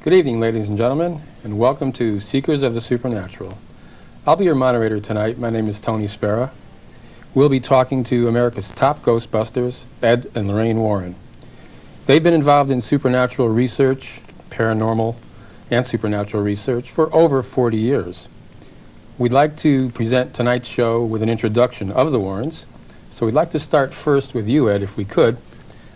Good evening, ladies and gentlemen, and welcome to Seekers of the Supernatural. I'll be your moderator tonight. My name is Tony SPERA. We'll be talking to America's top Ghostbusters, Ed and Lorraine Warren. They've been involved in supernatural research, paranormal, and supernatural research for over 40 years. We'd like to present tonight's show with an introduction of the Warrens, so we'd like to start first with you, Ed, if we could.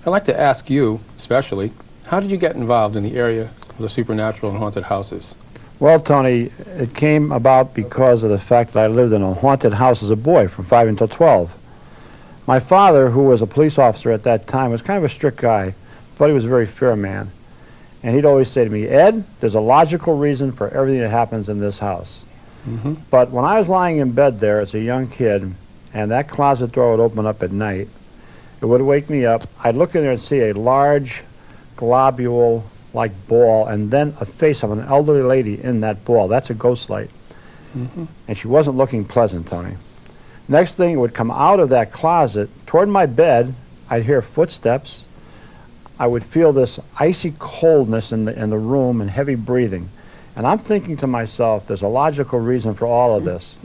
I'd like to ask you, especially, how did you get involved in the area of the supernatural and haunted houses? Well, Tony, it came about because of the fact that I lived in a haunted house as a boy from 5 until 12. My father, who was a police officer at that time, was kind of a strict guy, but he was a very fair man. And he'd always say to me, Ed, there's a logical reason for everything that happens in this house. But when I was lying in bed there as a young kid, and that closet door would open up at night, it would wake me up. I'd look in there and see a large globule-like ball, and then a face of an elderly lady in that ball. That's a ghost light. And she wasn't looking pleasant, Tony. Next thing, it would come out of that closet toward my bed. I'd hear footsteps. I would feel this icy coldness in the room and heavy breathing. And I'm thinking to myself, there's a logical reason for all of this.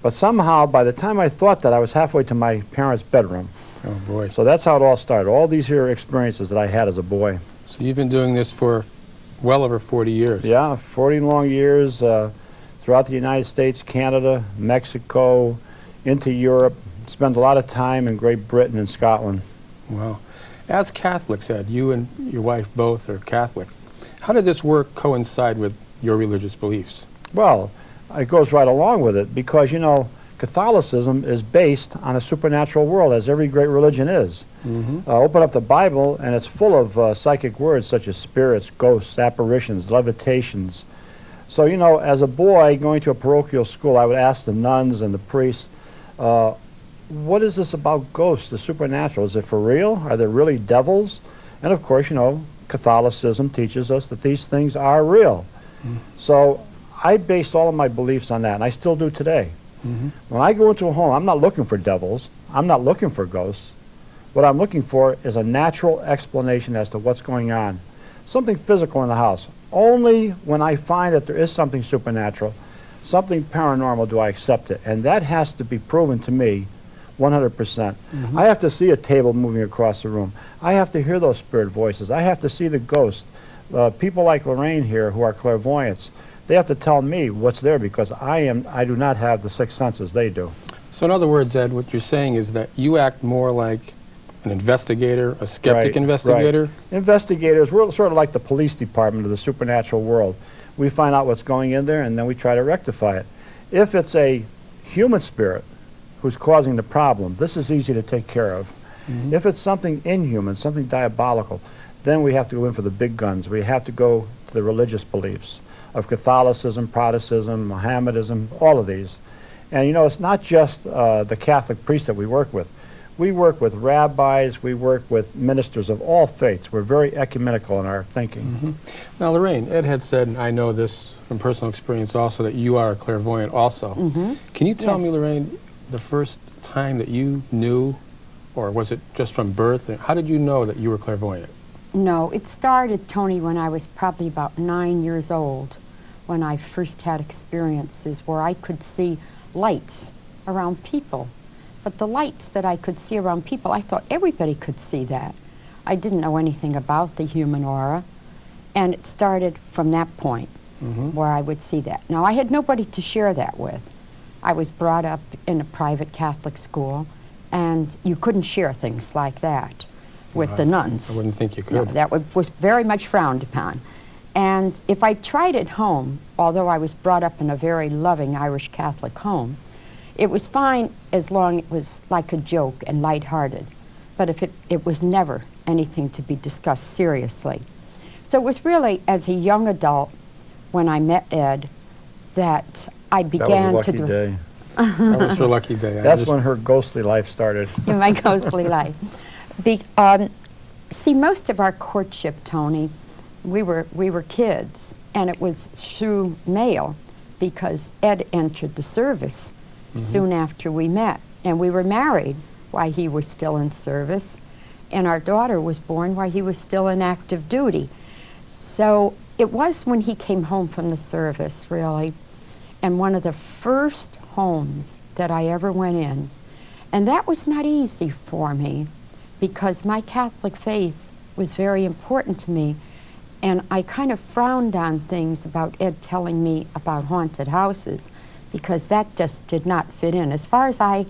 But somehow, by the time I thought that, I was halfway to my parents' bedroom. Oh, boy. So that's how it all started, all these here experiences that I had as a boy. So you've been doing this for well over 40 years. Yeah, 40 long years throughout the United States, Canada, Mexico, into Europe. Spent a lot of time in Great Britain and Scotland. Wow. As Catholics, Ed, you and your wife both are Catholic. How did this work coincide with your religious beliefs? Well, it goes right along with it because, you know, Catholicism is based on a supernatural world, as every great religion is. Open up the Bible, and it's full of psychic words such as spirits, ghosts, apparitions, levitations. So, you know, as a boy going to a parochial school, I would ask the nuns and the priests, what is this about ghosts, the supernatural? Is it for real? Are there really devils? And of course, you know, Catholicism teaches us that these things are real. So I based all of my beliefs on that, and I still do today. When I go into a home, I'm not looking for devils. I'm not looking for ghosts. What I'm looking for is a natural explanation as to what's going on. Something physical in the house. Only when I find that there is something supernatural, something paranormal, do I accept it. And that has to be proven to me 100%. I have to see a table moving across the room. I have to hear those spirit voices. I have to see the ghost. People like Lorraine here who are clairvoyants, they have to tell me what's there because I do not have the sixth sense as they do. So in other words, Ed, what you're saying is that you act more like an investigator, a skeptic investigator? Right. Investigators, we're sort of like the police department of the supernatural world. We find out what's going in there and then we try to rectify it. If it's a human spirit who's causing the problem, this is easy to take care of. If it's something inhuman, something diabolical, then we have to go in for the big guns. We have to go to the religious beliefs of Catholicism, Protestantism, Mohammedanism, all of these. And you know, it's not just the Catholic priests that we work with. We work with rabbis, we work with ministers of all faiths. We're very ecumenical in our thinking. Now, Lorraine, Ed had said, and I know this from personal experience also, that you are a clairvoyant also. Can you tell me, Lorraine, the first time that you knew, or was it just from birth? How did you know that you were clairvoyant? No, it started, Tony, when I was probably about 9 years old, when I first had experiences where I could see lights around people. But the lights that I could see around people, I thought everybody could see that. I didn't know anything about the human aura, and it started from that point where I would see that. Now, I had nobody to share that with. I was brought up in a private Catholic school, and you couldn't share things like that with the nuns. I wouldn't think you could. No, that was very much frowned upon. And if I tried at home, although I was brought up in a very loving Irish Catholic home, it was fine as long as it was like a joke and lighthearted. But if it was never anything to be discussed seriously. So it was really as a young adult when I met Ed that I began That was a lucky day. That was her lucky day. That's when her ghostly life started. In my ghostly life. See, most of our courtship, Tony, we were kids, and it was through mail because Ed entered the service soon after we met, and we were married while he was still in service, and our daughter was born while he was still in active duty. So It was when he came home from the service, really, and one of the first homes that I ever went in. And that was not easy for me because my Catholic faith was very important to me, and I kind of frowned on things about Ed telling me about haunted houses because that just did not fit in. As far as I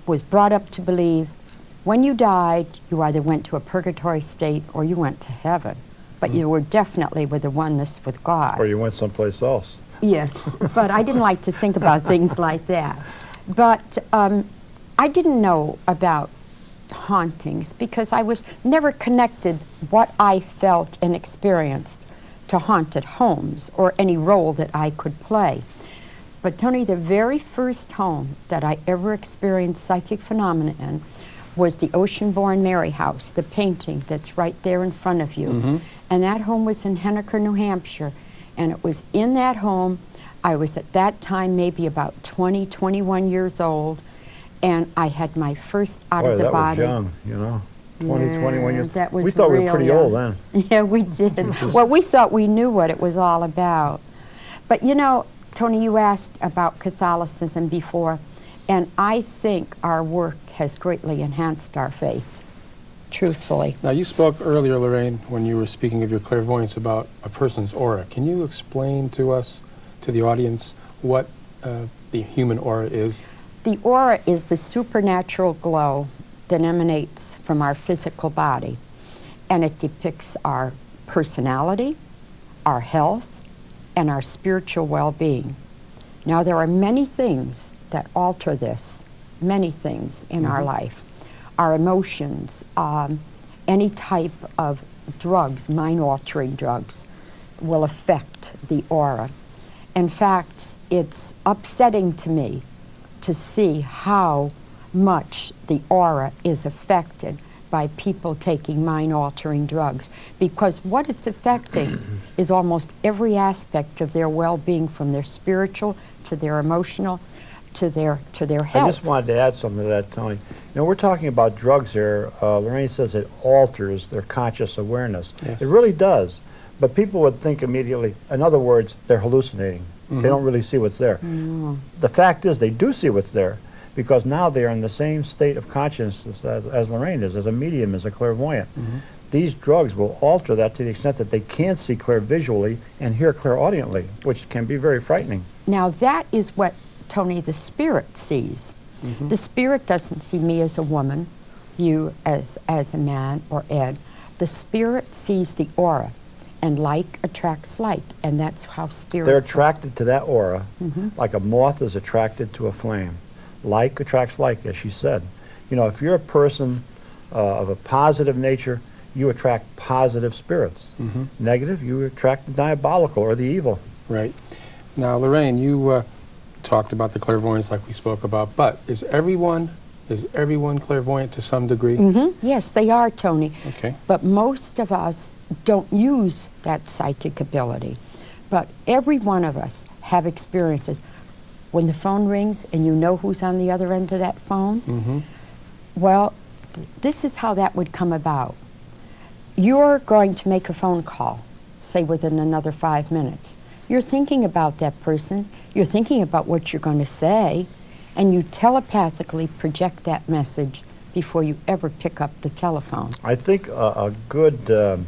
was brought up to believe, when you died, you either went to a purgatory state or you went to heaven. But you were definitely with the oneness with God. Or you went someplace else. Yes, but I didn't like to think about things like that. But I didn't know about hauntings because I was never connected what I felt and experienced to haunted homes or any role that I could play. But Tony, the very first home that I ever experienced psychic phenomena in was the Ocean-Born Mary House, the painting that's right there in front of you. And that home was in Henniker, New Hampshire. And it was in that home, I was at that time maybe about 20, 21 years old, and I had my first out-of-the-body. Boy, that was young, you know, 20, Yeah, 21 years. that was we thought we were real pretty young. old then. Yeah, we did. Well, we thought we knew what it was all about. But you know, Tony, you asked about Catholicism before, and I think our work has greatly enhanced our faith, truthfully. Now, you spoke earlier, Lorraine, when you were speaking of your clairvoyance about a person's aura. Can you explain to us, to the audience, what the human aura is? The aura is the supernatural glow that emanates from our physical body, and it depicts our personality, our health, and our spiritual well-being. Now, there are many things that alter this, many things in our life. Our emotions, any type of drugs, mind-altering drugs, will affect the aura. In fact, it's upsetting to me to see how much the aura is affected by people taking mind-altering drugs, because what it's affecting is almost every aspect of their well-being, from their spiritual to their emotional to their health. I just wanted to add something to that, Tony. You know, we're talking about drugs here. Lorraine says it alters their conscious awareness. Yes. It really does. But people would think immediately, in other words, they're hallucinating. They don't really see what's there. The fact is they do see what's there, because now they are in the same state of consciousness as Lorraine is, as a medium, as a clairvoyant. These drugs will alter that to the extent that they can't see clairvisually and hear clairaudiently, which can be very frightening. Now that is what, Tony, the spirit sees. The spirit doesn't see me as a woman, you as a man, or Ed. The spirit sees the aura, and like attracts like, and that's how spirits... They're attracted to that aura, like a moth is attracted to a flame. Like attracts like, as she said. You know, if you're a person of a positive nature, you attract positive spirits. Negative, you attract the diabolical or the evil. Right. Now, Lorraine, you talked about the clairvoyance like we spoke about, but is everyone clairvoyant to some degree? Yes, they are, Tony. Okay. But most of us don't use that psychic ability. But every one of us have experiences. When the phone rings and you know who's on the other end of that phone, well, this is how that would come about. You're going to make a phone call, say within another 5 minutes. You're thinking about that person, you're thinking about what you're going to say, and you telepathically project that message before you ever pick up the telephone. I think a good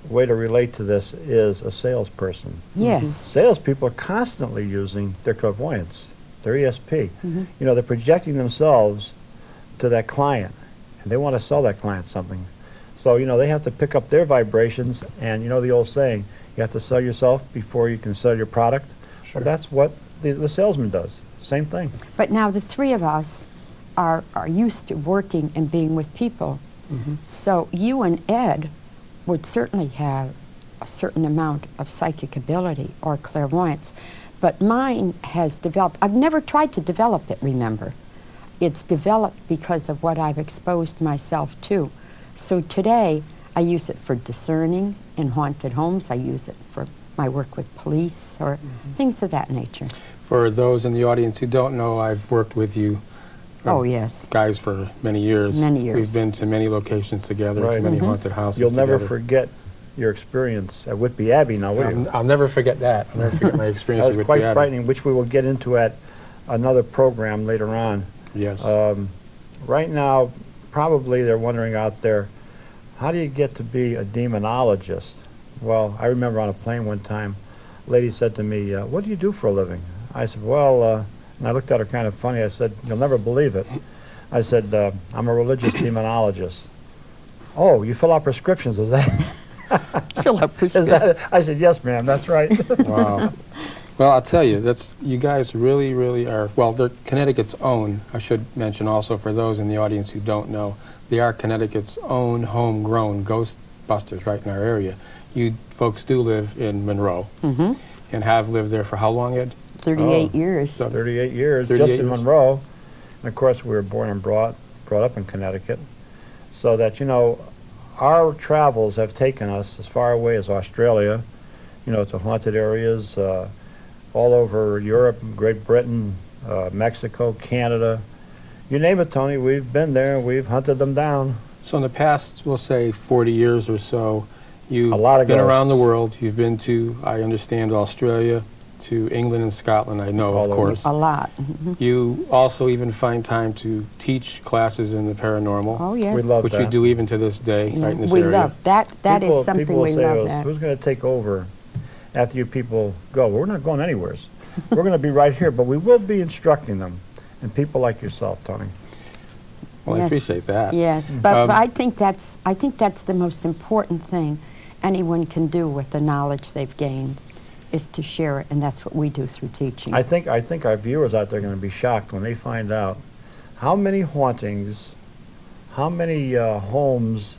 way to relate to this is a salesperson. Yes. Salespeople are constantly using their clairvoyance, their ESP. You know, they're projecting themselves to that client, and they want to sell that client something. So, you know, they have to pick up their vibrations, and you know the old saying, you have to sell yourself before you can sell your product. Sure. Well, that's what the salesman does. Same thing. But now the three of us are used to working and being with people. So you and Ed would certainly have a certain amount of psychic ability or clairvoyance. But mine has developed. I've never tried to develop it, remember. It's developed because of what I've exposed myself to. So today, I use it for discerning in haunted homes. I use it for my work with police or things of that nature. For those in the audience who don't know, I've worked with you Oh, yes. guys for many years. Many years. We've been to many locations together, to Right. many haunted houses You'll never together. forget your experience at Whitby Abbey now, will you? I'll never forget that. I'll never forget my experience That with was Whitby quite Abbey. frightening, which we will get into at another program later on. Yes. Right now, probably they're wondering out there, how do you get to be a demonologist? Well, I remember on a plane one time, a lady said to me, what do you do for a living? I said, well, and I looked at her kind of funny. I said, you'll never believe it. I said, I'm a religious demonologist. Oh, you fill out prescriptions, is that? Fill up Is that? I said, yes, ma'am, that's right. Wow. Well, I'll tell you, you guys really, really are, well, they're Connecticut's own. I should mention also for those in the audience who don't know, they are Connecticut's own homegrown Ghostbusters right in our area. You folks do live in Monroe and have lived there for how long, Ed? 38 years. So 38 years, 38 just in years. Monroe. And of course, we were born and brought up in Connecticut. So that, you know, our travels have taken us as far away as Australia, you know, to haunted areas all over Europe, Great Britain, Mexico, Canada. You name it, Tony, we've been there, we've hunted them down. So in the past, we'll say 40 years or so, you've A lot of been around the ghosts. world. You've been to, I understand, Australia, to England and Scotland, I know, All of over. course. A lot. You also even find time to teach classes in the paranormal, Oh, yes. We love which that. you do even to this day, Yeah, right in this we area. love that. That is something people we say love. to us, That. who's going to take over after you people go? Well, we're not going anywhere. We're going to be right here, but we will be instructing them. And people like yourself, Tony. Well, I Yes. appreciate that. Yes, but Um, I think that's the most important thing anyone can do with the knowledge they've gained, is to share it, and that's what we do through teaching. I think our viewers out there are going to be shocked when they find out how many hauntings, how many homes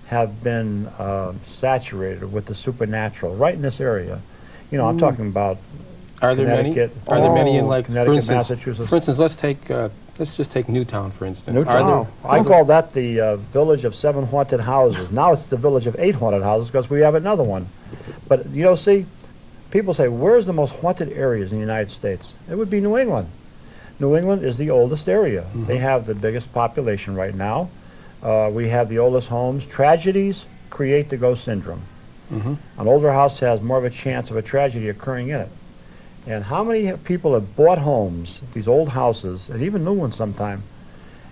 have been saturated with the supernatural right in this area. You know, I'm talking about Are there many? Connecticut. Are there many in, Oh, like, for Connecticut, instance, Massachusetts. for instance, let's just take Newtown, for instance. Newtown. Are there, I call that the village of 7 haunted houses. Now it's the village of 8 haunted houses because we have another one. But, you know, see, people say, where's the most haunted areas in the United States? It would be New England. New England is the oldest area. They have the biggest population right now. We have the oldest homes. Tragedies create the ghost syndrome. An older house has more of a chance of a tragedy occurring in it. And how many people have bought homes, these old houses, and even new ones sometime,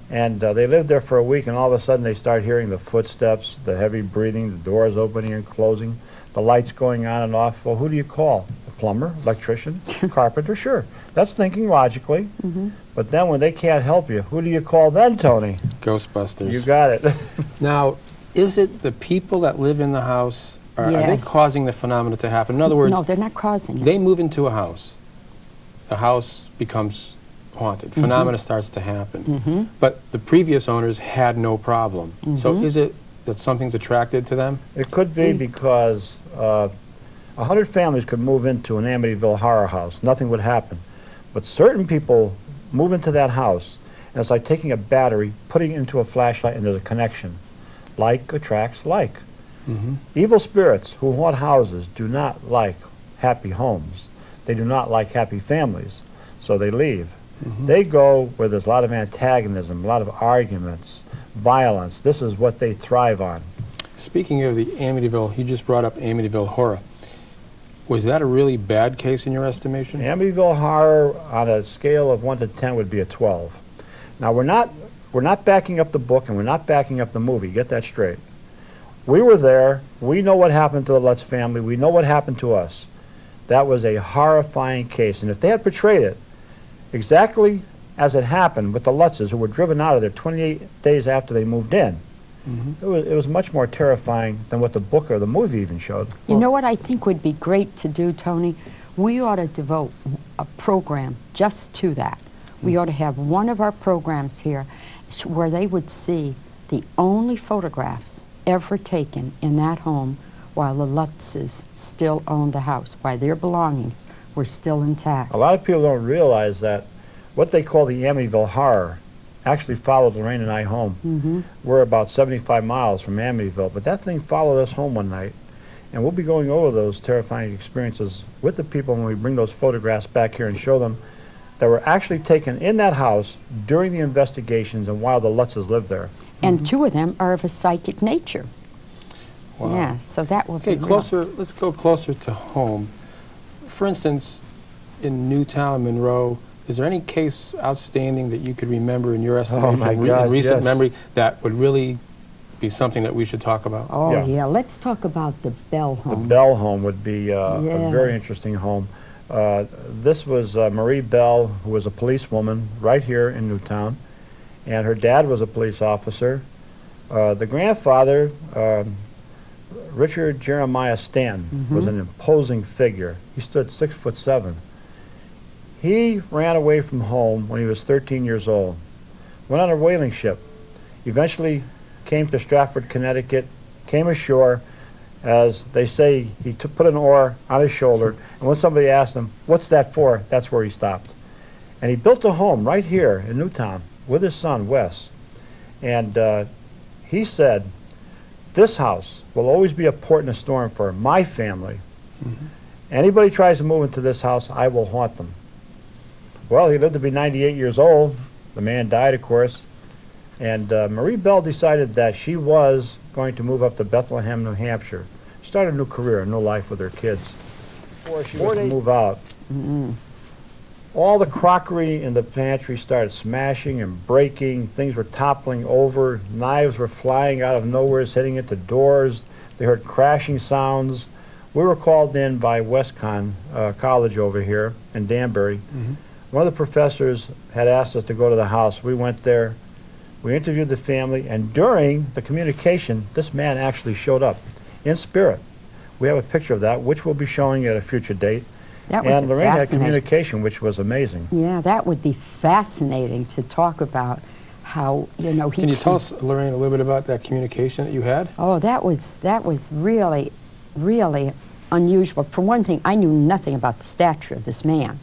and they lived there for a week, and all of a sudden they start hearing the footsteps, the heavy breathing, the doors opening and closing, the lights going on and off. Well, who do you call? A plumber, electrician, carpenter? Sure. That's thinking logically. But then when they can't help you, who do you call then, Tony? Ghostbusters. You got it. Now, is it the people that live in the house, or are they Yes. causing the phenomena to happen? In other words, No, they're not causing it. they move into a house. The house becomes haunted. Phenomena starts to happen. But the previous owners had no problem. So is it that something's attracted to them? It could be because 100 families could move into an Amityville horror house. Nothing would happen. But certain people move into that house, and it's like taking a battery, putting it into a flashlight, and there's a connection. Like attracts like. Evil spirits who haunt houses do not like happy homes. They do not like happy families, so they leave. They go where there's a lot of antagonism, a lot of arguments, violence. This is what they thrive on. Speaking of the Amityville, you just brought up Amityville horror. Was that a really bad case in your estimation? Amityville horror on a scale of 1 to 10 would be a 12. Now we're not backing up the book and we're not backing up the movie. Get that straight. We were there. We know what happened to the Lutz family. We know what happened to us. That was a horrifying case. And if they had portrayed it exactly as it happened with the Lutzes, who were driven out of there 28 days after they moved in, it was much more terrifying than what the book or the movie even showed. You know what I think would be great to do, Tony? We ought to devote a program just to that. We ought to have one of our programs here where they would see the only photographs ever taken in that home while the Lutzes still owned the house, while their belongings were still intact. A lot of people don't realize that what they call the Amityville horror actually followed Lorraine and I home. We're about 75 miles from Amityville, but that thing followed us home one night, and we'll be going over those terrifying experiences with the people when we bring those photographs back here and show them that were actually taken in that house during the investigations and while the Lutzes lived there. And two of them are of a psychic nature. Wow. Yeah, so that will Okay, be real. closer. Let's go closer to home. For instance, in Newtown, Monroe, is there any case outstanding that you could remember in your estimation, my God, in recent yes. memory, that would really be something that we should talk about? Oh, Yeah. yeah. Let's talk about the Bell The home. Bell home would be a Yeah. very interesting home. This was Marie Bell, who was a policewoman right here in Newtown, and her dad was a police officer. The grandfather, Richard Jeremiah Stanton, was an imposing figure. He stood 6'7". He ran away from home when he was 13 years old, went on a whaling ship, eventually came to Stratford, Connecticut, came ashore. As they say, he put an oar on his shoulder, and when somebody asked him, "What's that for?" that's where he stopped. And he built a home right here in Newtown with his son, Wes. And he said, "This house will always be a port in a storm for my family. Anybody tries to move into this house, I will haunt them." Well, he lived to be 98 years old. The man died, of course. And Marie Bell decided that she was going to move up to Bethlehem, New Hampshire, start a new career, a new life with her kids. Before she was to move out, all the crockery in the pantry started smashing and breaking. Things were toppling over. Knives were flying out of nowhere, hitting into doors. They heard crashing sounds. We were called in by Westcon College over here in Danbury. One of the professors had asked us to go to the house. We went there. We interviewed the family, and during the communication, this man actually showed up in spirit. We have a picture of that, which we'll be showing at a future date. That was And Lorraine had fascinating. communication, which was amazing. Yeah, that would be fascinating to talk about how, you know, he... Can you tell us, Lorraine, a little bit about that communication that you had? Oh, that was really, really unusual. For one thing, I knew nothing about the stature of this man.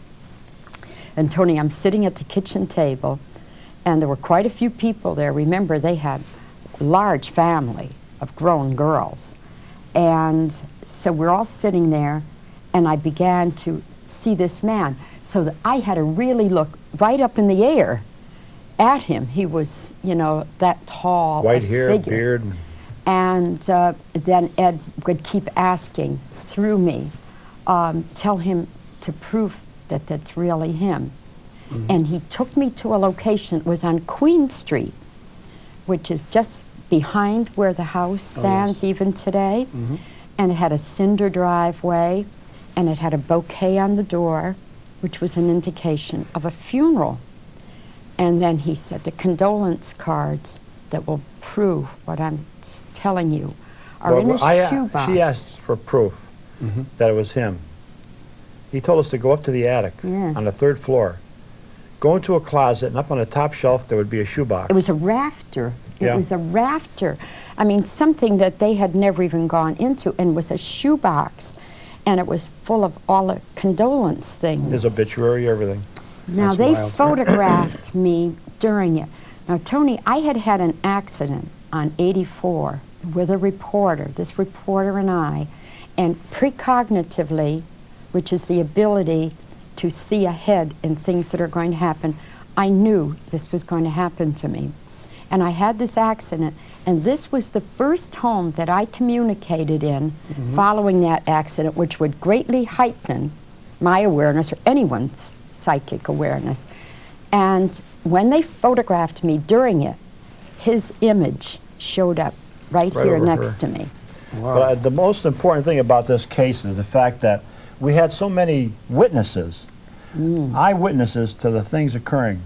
And Tony, I'm sitting at the kitchen table, and there were quite a few people there. Remember, they had a large family of grown girls. And so we're all sitting there, and I began to see this man. So that I had to really look right up in the air at him. He was, you know, that tall. White a hair, figure. beard. And then Ed would keep asking through me, tell him to prove that that's really him. And he took me to a location. It was on Queen Street, which is just behind where the house stands even today. And it had a cinder driveway, and it had a bouquet on the door, which was an indication of a funeral. And then he said, the condolence cards that will prove what I'm telling you are in a shoebox. She asked for proof that it was him. He told us to go up to the attic Yes. on the 3rd floor, go into a closet, and up on the top shelf there would be a shoebox. It was a rafter. It Yeah. was a rafter. I mean, something that they had never even gone into, and was a shoebox. And it was full of all the condolence things. His obituary, everything. Now, That's they wild. photographed me during it. Now, Tony, I had an accident on 84 with a reporter, this reporter and I, and precognitively, which is the ability to see ahead in things that are going to happen, I knew this was going to happen to me. And I had this accident, and this was the first home that I communicated in following that accident, which would greatly heighten my awareness or anyone's psychic awareness. And when they photographed me during it, his image showed up right here over next her. to me. Wow. But the most important thing about this case is the fact that we had so many witnesses, eyewitnesses to the things occurring.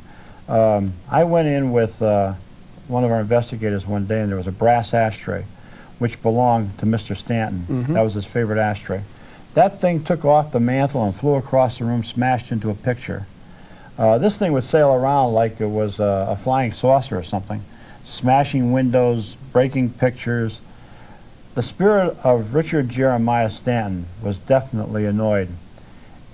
I went in with one of our investigators one day, and there was a brass ashtray which belonged to Mr. Stanton. That was his favorite ashtray. That thing took off the mantle and flew across the room, smashed into a picture. This thing would sail around like it was a flying saucer or something, smashing windows, breaking pictures. The spirit of Richard Jeremiah Stanton was definitely annoyed.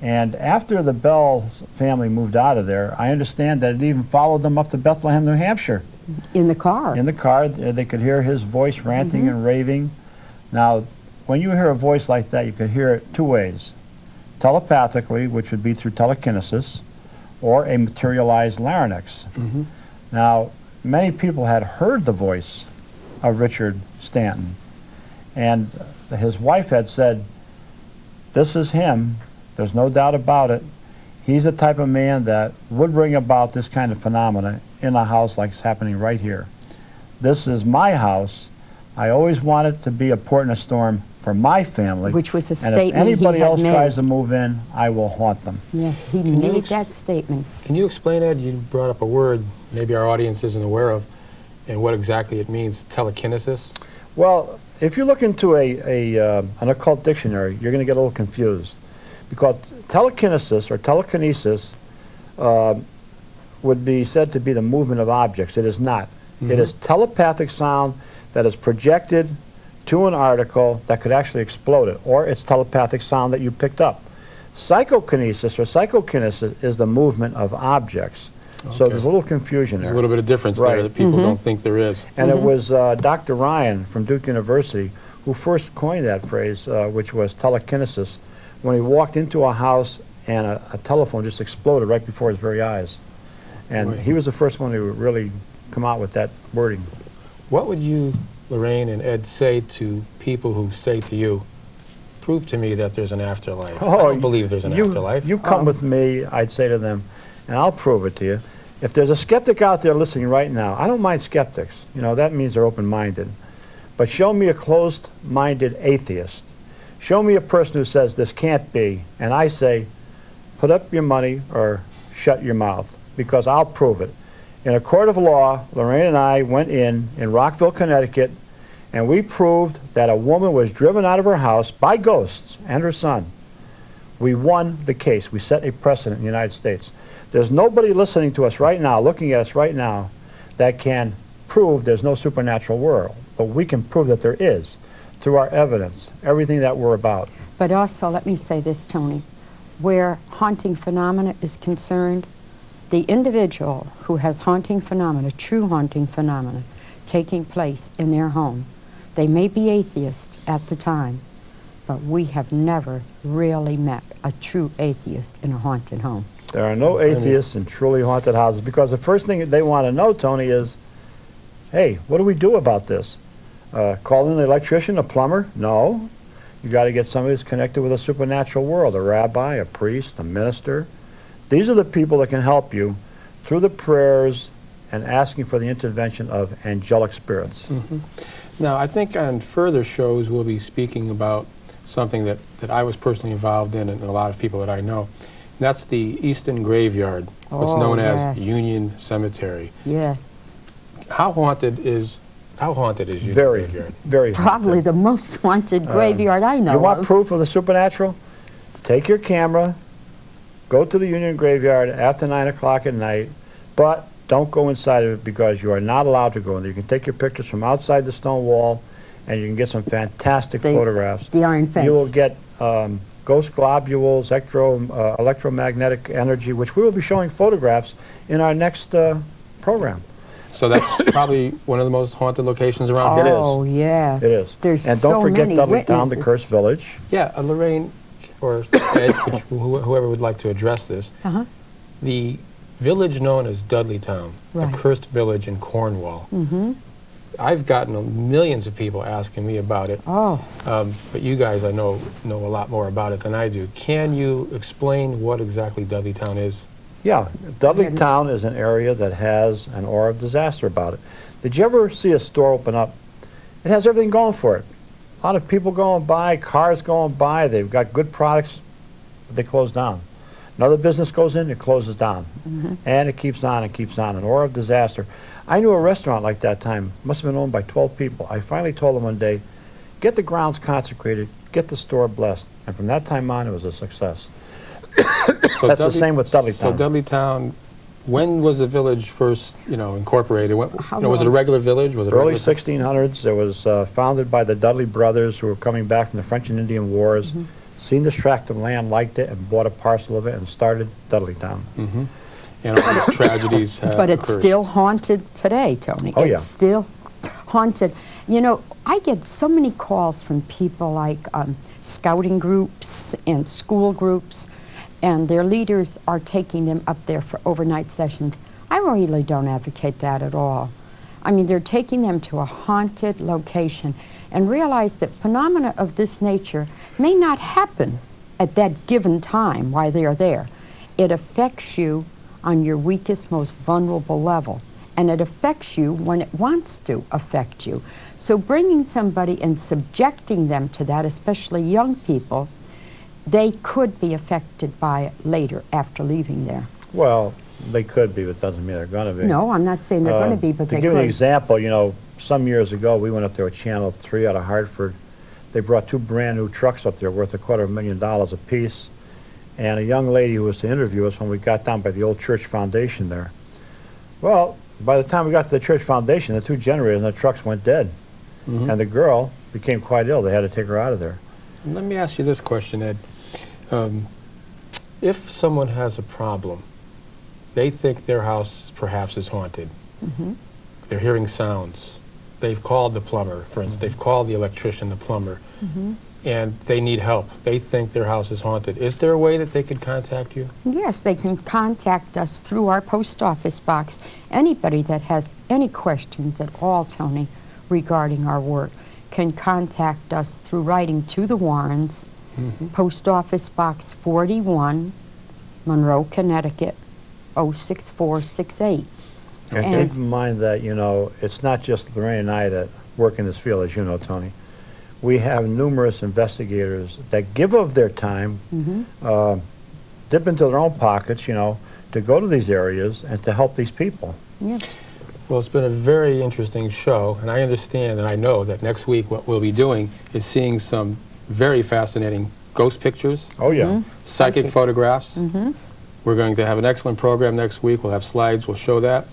And after the Bell family moved out of there, I understand that it even followed them up to Bethlehem, New Hampshire. In the car. In the car, they could hear his voice ranting and raving. Now, when you hear a voice like that, you could hear it two ways. Telepathically, which would be through telekinesis, or a materialized larynx. Now, many people had heard the voice of Richard Stanton, And his wife had said, this is him, there's no doubt about it. He's the type of man that would bring about this kind of phenomena in a house like it's happening right here. This is my house. I always wanted to be a port in a storm for my family. Which was a and statement if anybody he had else made. tries to move in, I will haunt them. Yes, he made that statement. Can you explain, Ed? You brought up a word maybe our audience isn't aware of, and what exactly it means, telekinesis. Well, if you look into an occult dictionary, you're going to get a little confused. Because telekinesis or telekinesis would be said to be the movement of objects. It is not. It is telepathic sound that is projected to an article that could actually explode it, or it's telepathic sound that you picked up. Psychokinesis or psychokinesis is the movement of objects. Okay. So there's a little confusion there. There's a little bit of difference there that people don't think there is. And it was Dr. Ryan from Duke University who first coined that phrase, which was telekinesis, when he walked into a house and a telephone just exploded right before his very eyes. And he was the first one to really come out with that wording. What would you, Lorraine and Ed, say to people who say to you, prove to me that there's an afterlife? I don't believe there's an afterlife. You come with me, I'd say to them, and I'll prove it to you. If there's a skeptic out there listening right now, I don't mind skeptics. You know, that means they're open-minded. But show me a closed-minded atheist. Show me a person who says this can't be, and I say, put up your money or shut your mouth, because I'll prove it. In a court of law, Lorraine and I went in Rockville, Connecticut, and we proved that a woman was driven out of her house by ghosts and her son. We won the case. We set a precedent in the United States. There's nobody listening to us right now, looking at us right now, that can prove there's no supernatural world. But we can prove that there is through our evidence, everything that we're about. But also, let me say this, Tony, where haunting phenomena is concerned, the individual who has haunting phenomena, true haunting phenomena, taking place in their home, they may be atheists at the time, but we have never really met a true atheist in a haunted home. There are no atheists in truly haunted houses, because the first thing they want to know, Tony, is, hey, what do we do about this? Call in an electrician, a plumber? No. You got to get somebody who's connected with a supernatural world, a rabbi, a priest, a minister. These are the people that can help you through the prayers and asking for the intervention of angelic spirits. Now, I think on further shows we'll be speaking about something that I was personally involved in, and a lot of people that I know. And that's the Easton Graveyard, what's known as Union Cemetery. Yes. How haunted is Union Graveyard? Very Probably haunted. the most haunted graveyard I know You want of. proof of the supernatural? Take your camera, go to the Union Graveyard after 9 o'clock at night, but don't go inside of it, because you are not allowed to go in there. You can take your pictures from outside the stone wall, and you can get some fantastic photographs. The iron fence. You will get ghost globules, electromagnetic energy, which we will be showing photographs in our next program. So that's probably one of the most haunted locations around here. Oh, yes. It is. There's and so don't forget many Dudley Town, the witnesses. Cursed Village. Yeah, Lorraine or Ed, whoever would like to address this. The village known as Dudleytown, Right. a cursed village in Cornwall. I've gotten millions of people asking me about it. But you guys, I know a lot more about it than I do. Can you explain what exactly Dudleytown is? Yeah, Dudleytown is an area that has an aura of disaster about it. Did you ever see a store open up? It has everything going for it. A lot of people going by, cars going by, they've got good products, but they close down. Another business goes in, it closes down. And it keeps on and keeps on, an aura of disaster. I knew a restaurant like that time, must have been owned by 12 people. I finally told them one day, get the grounds consecrated, get the store blessed. And from that time on, it was a success. So That's the same with Dudleytown. So Dudleytown, when was the village first, incorporated? Was it a regular village? Was it Early 1600s. It was founded by the Dudley brothers, who were coming back from the French and Indian Wars, seen this tract of land, liked it, and bought a parcel of it and started Dudleytown. And all these tragedies have But it's occurred. still haunted today, Tony. Oh, yeah. It's still haunted. I get so many calls from people like scouting groups and school groups, and their leaders are taking them up there for overnight sessions. I really don't advocate that at all. I mean, they're taking them to a haunted location, and realize that phenomena of this nature may not happen at that given time while they are there. It affects you on your weakest, most vulnerable level, and it affects you when it wants to affect you. So bringing somebody and subjecting them to that, especially young people, they could be affected by it later after leaving there. Well, they could be, but it doesn't mean they're going to be. No, I'm not saying they're going to be, but they could. To give you an example, you know, some years ago, we went up there with Channel 3 out of Hartford. They brought 2 brand new trucks up there worth $250,000 apiece. And a young lady who was to interview us when we got down by the old church foundation there. Well, by the time we got to the church foundation, the 2 generators and the trucks went dead. And the girl became quite ill. They had to take her out of there. Let me ask you this question, Ed. If someone has a problem, they think their house perhaps is haunted. They're hearing sounds. They've called the plumber, for instance. They've called the electrician, the plumber, and they need help. They think their house is haunted. Is there a way that they could contact you? Yes, they can contact us through our post office box. Anybody that has any questions at all, Tony, regarding our work can contact us through writing to the Warrens, Post Office Box 41, Monroe, Connecticut, 06468. And keep in mind that, you know, it's not just Lorraine and I that work in this field, as you know, Tony. We have numerous investigators that give of their time, dip into their own pockets, you know, to go to these areas and to help these people. Yes. Well, it's been a very interesting show, and I understand and I know that next week what we'll be doing is seeing some very fascinating ghost pictures. Oh, yeah. Psychic photographs. We're going to have an excellent program next week. We'll have slides. We'll show that.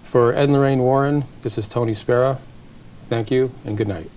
For Ed and Lorraine Warren, this is Tony SPERA. Thank you, and good night.